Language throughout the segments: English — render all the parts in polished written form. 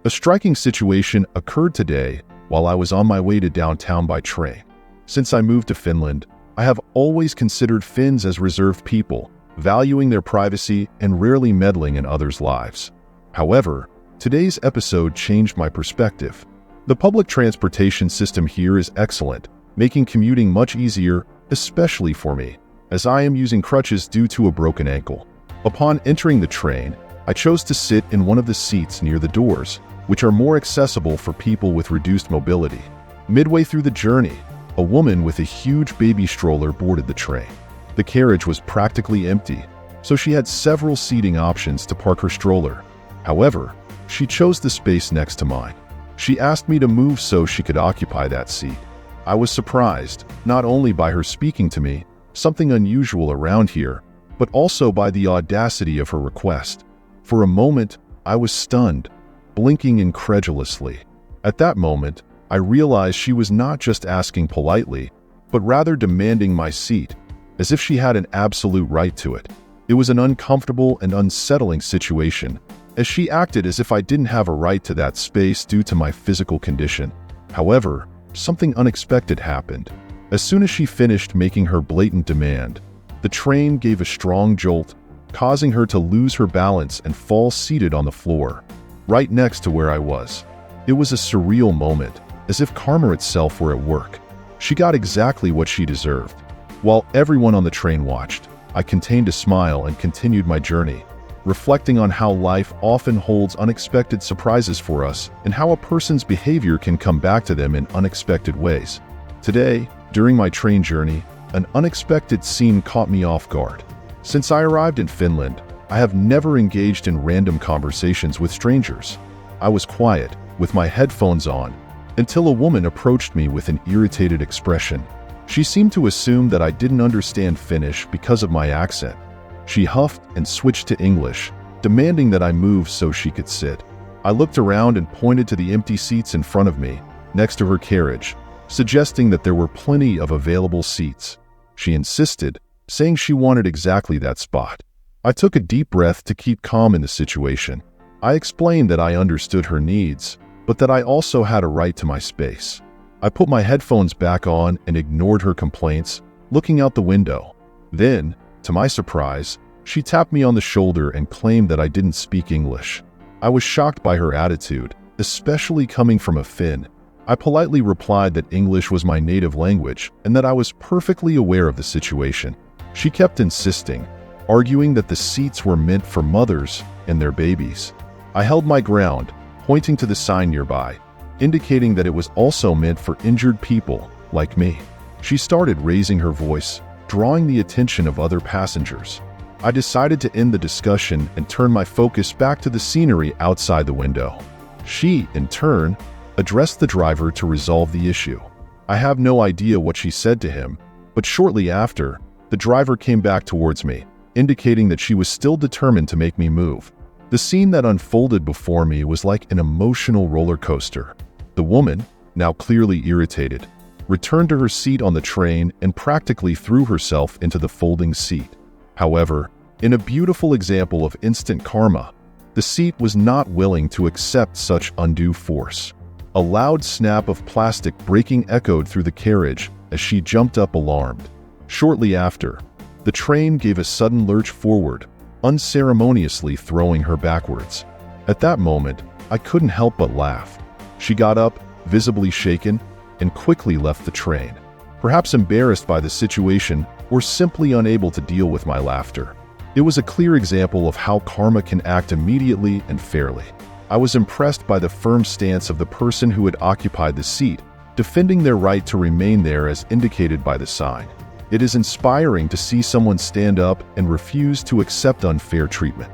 A striking situation occurred today while I was on my way to downtown by train. Since I moved to Finland, I have always considered Finns as reserved people, valuing their privacy and rarely meddling in others' lives. However, today's episode changed my perspective. The public transportation system here is excellent, making commuting much easier, especially for me, as I am using crutches due to a broken ankle. Upon entering the train, I chose to sit in one of the seats near the doors, which are more accessible for people with reduced mobility. Midway through the journey, a woman with a huge baby stroller boarded the train. The carriage was practically empty, so she had several seating options to park her stroller. However, she chose the space next to mine. She asked me to move so she could occupy that seat. I was surprised, not only by her speaking to me, something unusual around here, but also by the audacity of her request. For a moment, I was stunned, blinking incredulously. At that moment, I realized she was not just asking politely, but rather demanding my seat, as if she had an absolute right to it. It was an uncomfortable and unsettling situation, as she acted as if I didn't have a right to that space due to my physical condition. However, something unexpected happened. As soon as she finished making her blatant demand, the train gave a strong jolt, causing her to lose her balance and fall seated on the floor, right next to where I was. It was a surreal moment, as if karma itself were at work. She got exactly what she deserved. While everyone on the train watched, I contained a smile and continued my journey, reflecting on how life often holds unexpected surprises for us and how a person's behavior can come back to them in unexpected ways. Today, during my train journey, an unexpected scene caught me off guard. Since I arrived in Finland, I have never engaged in random conversations with strangers. I was quiet, with my headphones on, until a woman approached me with an irritated expression. She seemed to assume that I didn't understand Finnish because of my accent. She huffed and switched to English, demanding that I move so she could sit. I looked around and pointed to the empty seats in front of me, next to her carriage, suggesting that there were plenty of available seats. She insisted, saying she wanted exactly that spot. I took a deep breath to keep calm in the situation. I explained that I understood her needs, but that I also had a right to my space. I put my headphones back on and ignored her complaints, looking out the window. Then, to my surprise, she tapped me on the shoulder and claimed that I didn't speak English. I was shocked by her attitude, especially coming from a Finn. I politely replied that English was my native language and that I was perfectly aware of the situation. She kept insisting, arguing that the seats were meant for mothers and their babies. I held my ground, pointing to the sign nearby, indicating that it was also meant for injured people like me. She started raising her voice, drawing the attention of other passengers. I decided to end the discussion and turn my focus back to the scenery outside the window. She, in turn, addressed the driver to resolve the issue. I have no idea what she said to him, but shortly after, the driver came back towards me, indicating that she was still determined to make me move. The scene that unfolded before me was like an emotional roller coaster. The woman, now clearly irritated, returned to her seat on the train and practically threw herself into the folding seat. However, in a beautiful example of instant karma, the seat was not willing to accept such undue force. A loud snap of plastic breaking echoed through the carriage as she jumped up alarmed. Shortly after, the train gave a sudden lurch forward, unceremoniously throwing her backwards. At that moment, I couldn't help but laugh. She got up, visibly shaken, and quickly left the train, perhaps embarrassed by the situation or simply unable to deal with my laughter. It was a clear example of how karma can act immediately and fairly. I was impressed by the firm stance of the person who had occupied the seat, defending their right to remain there as indicated by the sign. It is inspiring to see someone stand up and refuse to accept unfair treatment.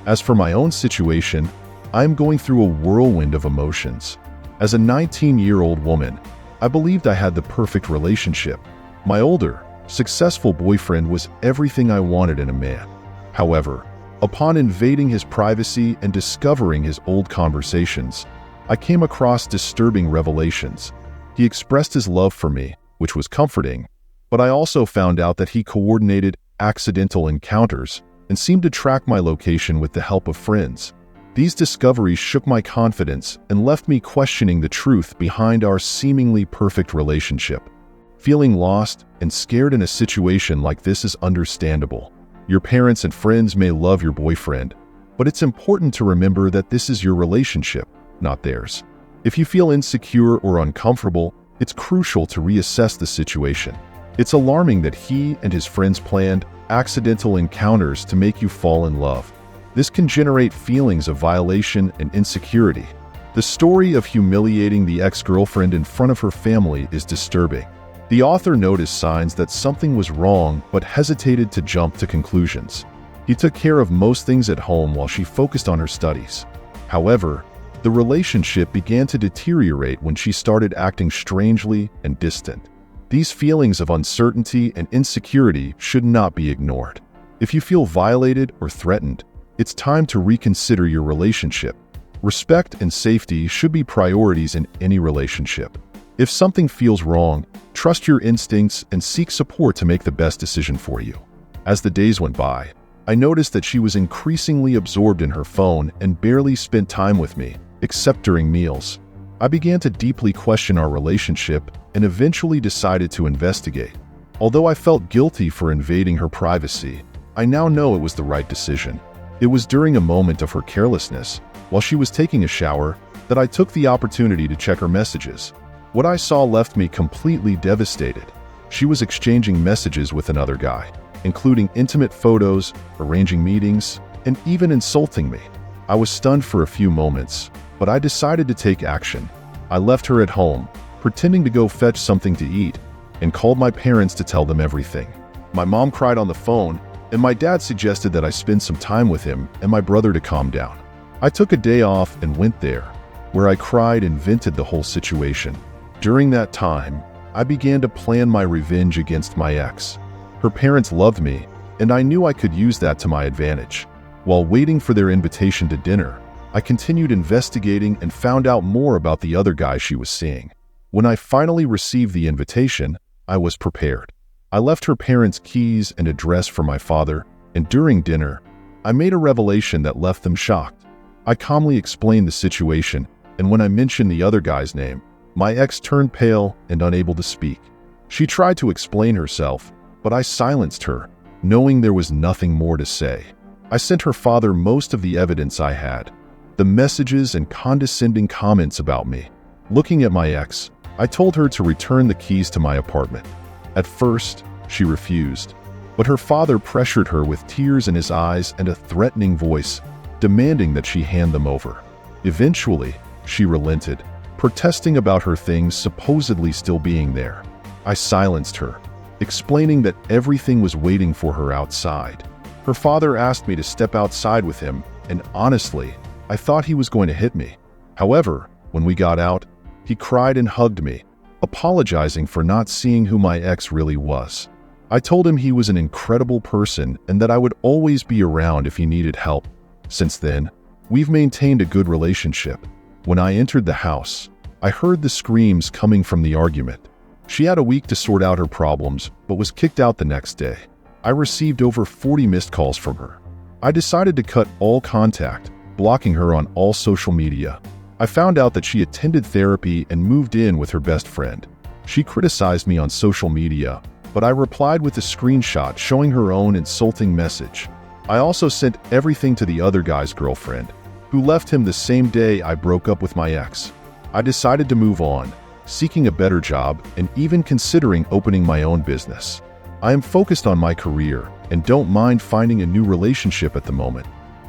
As for my own situation, I am going through a whirlwind of emotions. As a 19-year-old woman, I believed I had the perfect relationship. My older, successful boyfriend was everything I wanted in a man. However, upon invading his privacy and discovering his old conversations, I came across disturbing revelations. He expressed his love for me, which was comforting, but I also found out that he coordinated accidental encounters and seemed to track my location with the help of friends. These discoveries shook my confidence and left me questioning the truth behind our seemingly perfect relationship. Feeling lost and scared in a situation like this is understandable. Your parents and friends may love your boyfriend, but it's important to remember that this is your relationship, not theirs. If you feel insecure or uncomfortable, it's crucial to reassess the situation. It's alarming that he and his friends planned accidental encounters to make you fall in love. This can generate feelings of violation and insecurity. The story of humiliating the ex-girlfriend in front of her family is disturbing. The author noticed signs that something was wrong but hesitated to jump to conclusions. He took care of most things at home while she focused on her studies. However, the relationship began to deteriorate when she started acting strangely and distant. These feelings of uncertainty and insecurity should not be ignored. If you feel violated or threatened, it's time to reconsider your relationship. Respect and safety should be priorities in any relationship. If something feels wrong, trust your instincts and seek support to make the best decision for you. As the days went by, I noticed that she was increasingly absorbed in her phone and barely spent time with me, except during meals. I began to deeply question our relationship and eventually decided to investigate. Although I felt guilty for invading her privacy, I now know it was the right decision. It was during a moment of her carelessness, while she was taking a shower, that I took the opportunity to check her messages. What I saw left me completely devastated. She was exchanging messages with another guy, including intimate photos, arranging meetings, and even insulting me. I was stunned for a few moments, but I decided to take action. I left her at home, pretending to go fetch something to eat, and called my parents to tell them everything. My mom cried on the phone, and my dad suggested that I spend some time with him and my brother to calm down. I took a day off and went there, where I cried and vented the whole situation. During that time, I began to plan my revenge against my ex. Her parents loved me, and I knew I could use that to my advantage. While waiting for their invitation to dinner, I continued investigating and found out more about the other guy she was seeing. When I finally received the invitation, I was prepared. I left her parents' keys and address for my father, and during dinner, I made a revelation that left them shocked. I calmly explained the situation, and when I mentioned the other guy's name, my ex turned pale and unable to speak. She tried to explain herself, but I silenced her, knowing there was nothing more to say. I sent her father most of the evidence I had, the messages and condescending comments about me. Looking at my ex, I told her to return the keys to my apartment. At first, she refused, but her father pressured her with tears in his eyes and a threatening voice, demanding that she hand them over. Eventually, she relented, protesting about her things supposedly still being there. I silenced her, explaining that everything was waiting for her outside. Her father asked me to step outside with him, and honestly, I thought he was going to hit me. However, when we got out, he cried and hugged me, apologizing for not seeing who my ex really was. I told him he was an incredible person and that I would always be around if he needed help. Since then, we've maintained a good relationship. When I entered the house, I heard the screams coming from the argument. She had a week to sort out her problems, but was kicked out the next day. I received over 40 missed calls from her. I decided to cut all contact, blocking her on all social media. I found out that she attended therapy and moved in with her best friend. She criticized me on social media, but I replied with a screenshot showing her own insulting message. I also sent everything to the other guy's girlfriend, who left him the same day I broke up with my ex. I decided to move on, seeking a better job and even considering opening my own business. I am focused on my career and don't mind finding a new relationship at the moment.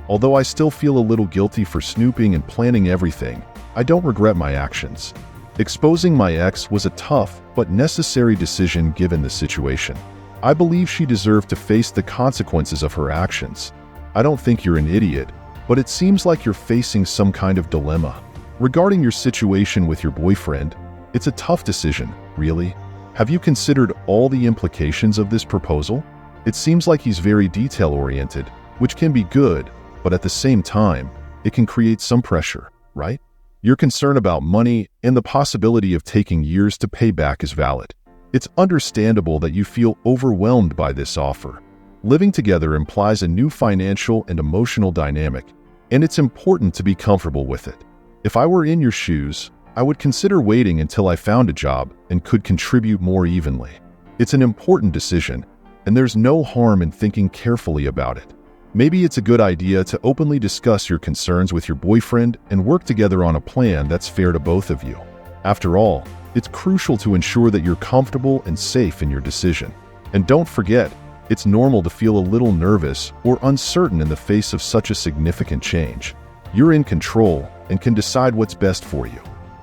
Although I still feel a little guilty for snooping and planning everything, I don't regret my actions. Exposing my ex was a tough but necessary decision given the situation. I believe she deserved to face the consequences of her actions. I don't think you're an idiot, but it seems like you're facing some kind of dilemma. Regarding your situation with your boyfriend, it's a tough decision, really. Have you considered all the implications of this proposal? It seems like he's very detail-oriented, which can be good, but at the same time, it can create some pressure, right? Your concern about money and the possibility of taking years to pay back is valid. It's understandable that you feel overwhelmed by this offer. Living together implies a new financial and emotional dynamic, And it's important to be comfortable with it. If I were in your shoes, I would consider waiting until I found a job and could contribute more evenly. It's an important decision, and there's no harm in thinking carefully about it. Maybe it's a good idea to openly discuss your concerns with your boyfriend and work together on a plan that's fair to both of you. After all, it's crucial to ensure that you're comfortable and safe in your decision. And don't forget, it's normal to feel a little nervous or uncertain in the face of such a significant change. You're in control and can decide what's best for you.